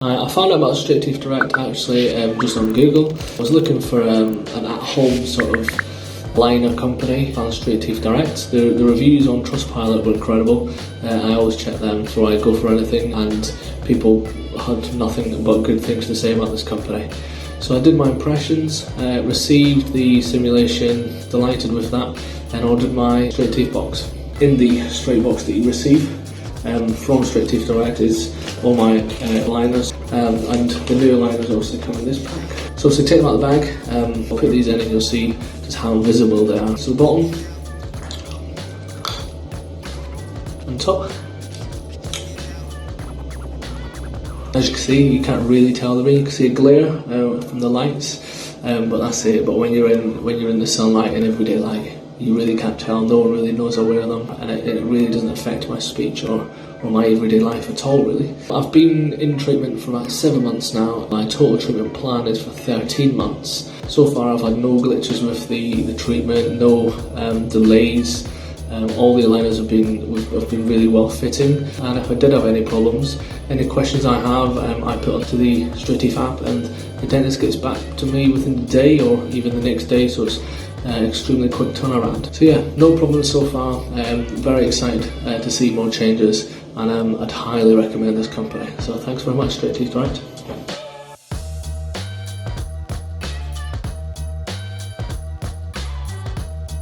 I found out about Straight Teeth Direct actually just on Google. I was looking for an at-home sort of liner company. Found Straight Teeth Direct. The reviews on Trustpilot were incredible. I always check them before I go for anything, and people had nothing but good things to say about this company. So I did my impressions, received the simulation, delighted with that, and ordered my Straight Teeth box. In the Straight box that you receive from Straight Teeth Direct is all my liners, and the new liners also come in this pack. So take them out of the bag, I'll put these in and you'll see just how visible they are. So the bottom and top. As you can see, you can't really tell the ring. You can see a glare from the lights, but that's it. But when you're in the sunlight and everyday light, you really can't tell. No one really knows I wear them, and it really doesn't affect my speech or my everyday life at all, really. I've been in treatment for about 7 months now. My total treatment plan is for 13 months. So far I've had no glitches with the treatment, no delays. All the aligners have been really well fitting, and if I did have any problems, any questions I have, I put onto the Straight Teeth app, and the dentist gets back to me within the day or even the next day, so it's extremely quick turnaround. So yeah, no problems so far. Very excited to see more changes, and I'd highly recommend this company. So thanks very much, Straight Teeth Direct.